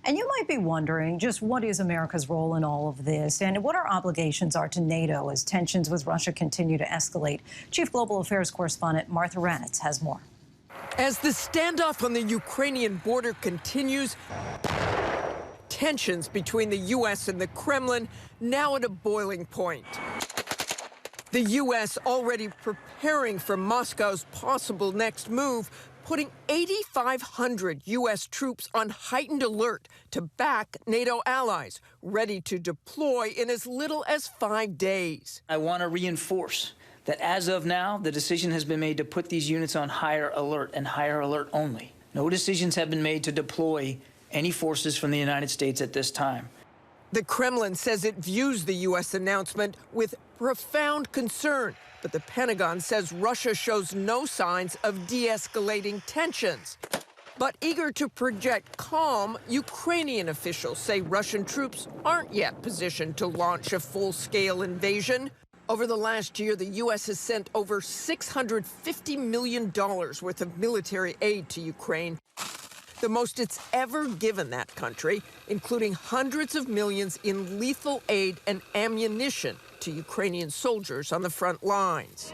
And you might be wondering just what is America's role in all of this and what our obligations are to NATO as tensions with Russia continue to escalate. Chief Global Affairs correspondent Martha Ranitz has more. As the standoff on the Ukrainian border continues, tensions between the U.S. and the Kremlin now at a boiling point. The U.S. already preparing for Moscow's possible next move, putting 8,500 U.S. troops on heightened alert to back NATO allies, ready to deploy in as little as 5 days. I want to reinforce that as of now, the decision has been made to put these units on higher alert and higher alert only. No decisions have been made to deploy any forces from the United States at this time. The Kremlin says it views the U.S. announcement with profound concern, but the Pentagon says Russia shows no signs of de-escalating tensions. But eager to project calm, Ukrainian officials say Russian troops aren't yet positioned to launch a full-scale invasion. Over the last year, the U.S. has sent over $650 million worth of military aid to Ukraine, the most it's ever given that country, including hundreds of millions in lethal aid and ammunition to Ukrainian soldiers on the front lines.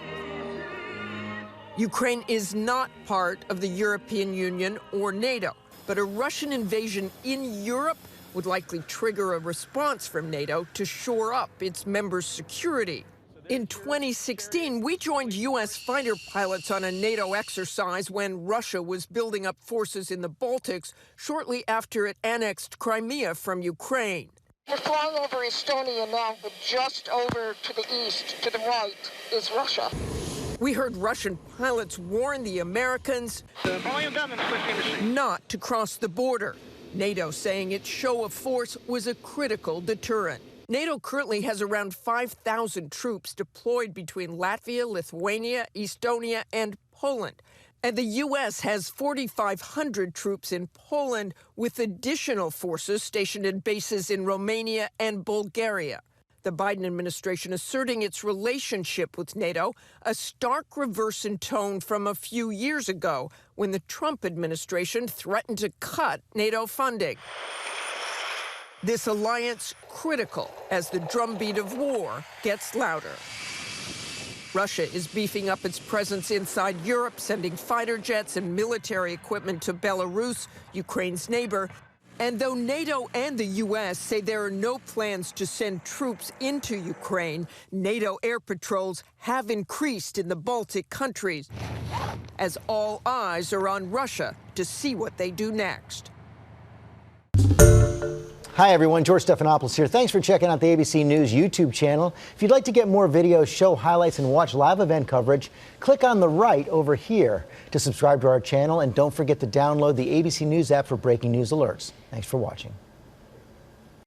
Ukraine is not part of the European Union or NATO, but a Russian invasion in Europe would likely trigger a response from NATO to shore up its members' security. In 2016, we joined U.S. fighter pilots on a NATO exercise when Russia was building up forces in the Baltics shortly after it annexed Crimea from Ukraine. We're flying over Estonia now, but just over to the east, to the right, is Russia. We heard Russian pilots warn the Americans not to cross the border, NATO saying its show of force was a critical deterrent. NATO currently has around 5,000 troops deployed between Latvia, Lithuania, Estonia, and Poland. And the U.S. has 4,500 troops in Poland, with additional forces stationed in bases in Romania and Bulgaria. The Biden administration asserting its relationship with NATO, a stark reverse in tone from a few years ago when the Trump administration threatened to cut NATO funding. This alliance critical as the drumbeat of war gets louder. Russia is beefing up its presence inside Europe, sending fighter jets and military equipment to Belarus, Ukraine's neighbor. And though NATO and the U.S. say there are no plans to send troops into Ukraine, NATO air patrols have increased in the Baltic countries, as all eyes are on Russia to see what they do next. Hi, everyone. George Stephanopoulos here. Thanks for checking out the ABC News YouTube channel. If you'd like to get more videos, show highlights, and watch live event coverage, click on the right over here to subscribe to our channel. And don't forget to download the ABC News app for breaking news alerts. Thanks for watching.